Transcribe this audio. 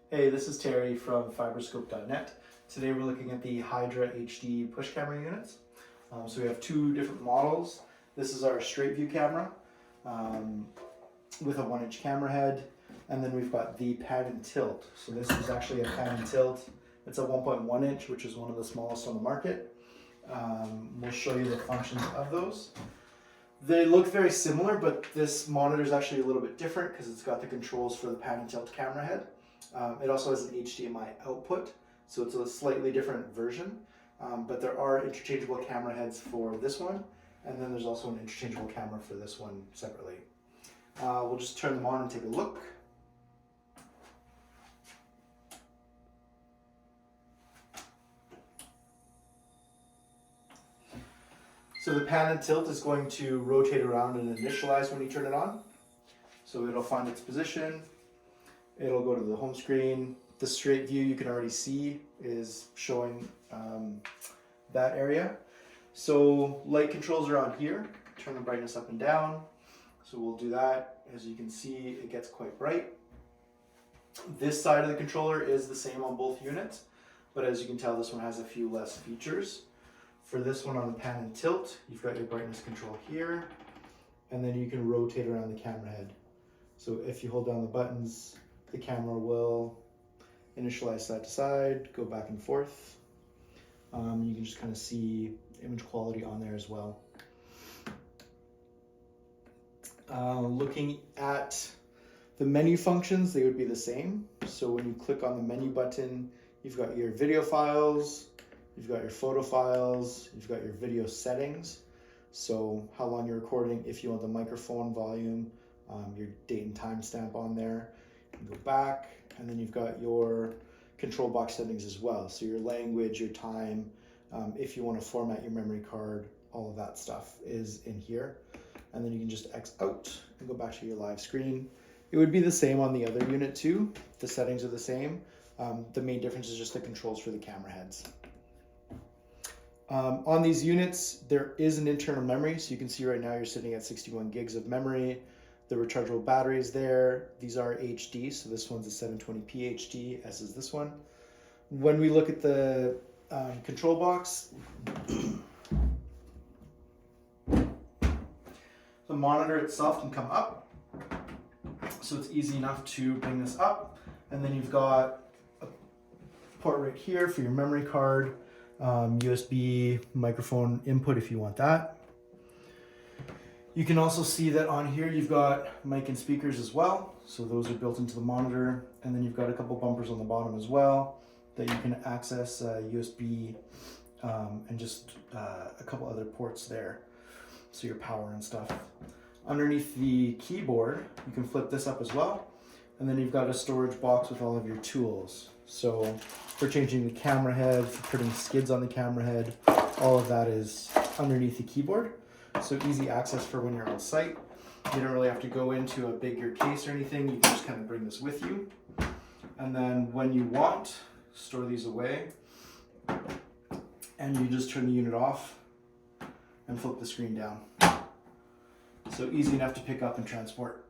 Hey, this is Terry from fiberscope.net. Today we're looking at the Hydra HD push camera units. So we have two different models. This is our straight view camera with a 1-inch camera head, and then we've got the pan and tilt. So this is actually a pan and tilt. It's a 1.1 inch, which is one of the smallest on the market. We'll show you the functions of those. They look very similar, but this monitor is actually a little bit different because it's got the controls for the pan and tilt camera head. It also has an HDMI output, so it's a slightly different version, but there are interchangeable camera heads for this one, and then there's also an interchangeable camera for this one separately. We'll just turn them on and take a look. So the pan and tilt is going to rotate around and initialize when you turn it on. So it'll find its position. It'll go to the home screen. The straight view you can already see is showing that area. So light controls are on here. Turn the brightness up and down. So we'll do that. As you can see, it gets quite bright. This side of the controller is the same on both units, but as you can tell, this one has a few less features. For this one on the pan and tilt, you've got your brightness control here, and then you can rotate around the camera head. So if you hold down the buttons, the camera will initialize side to side, go back and forth. You can just kind of see image quality on there as well. Looking at the menu functions, they would be the same. So when you click on the menu button, you've got your video files, you've got your photo files, you've got your video settings. So how long you're recording, if you want the microphone volume, your date and time stamp on there. You can go back, and then you've got your control box settings as well. So your language, your time, if you want to format your memory card, all of that stuff is in here. And then you can just X out and go back to your live screen. It would be the same on the other unit too. The settings are the same. The main difference is just the controls for the camera heads. On these units, there is an internal memory. So you can see right now you're sitting at 61 gigs of memory. The rechargeable battery is there. These are HD, so this one's a 720p HD, as is this one. When we look at the control box, the monitor itself can come up. So it's easy enough to bring this up. And then you've got a port right here for your memory card, USB microphone input if you want that. You can also see that on here you've got mic and speakers as well. So those are built into the monitor. And then you've got a couple bumpers on the bottom as well that you can access USB and just a couple other ports there. So your power and stuff. Underneath the keyboard, you can flip this up as well. And then you've got a storage box with all of your tools. So for changing the camera head, for putting skids on the camera head, all of that is underneath the keyboard. So easy access for when you're on site. You don't really have to go into a bigger case or anything. You can just kind of bring this with you. And then when you want, store these away. And you just turn the unit off and flip the screen down. So easy enough to pick up and transport.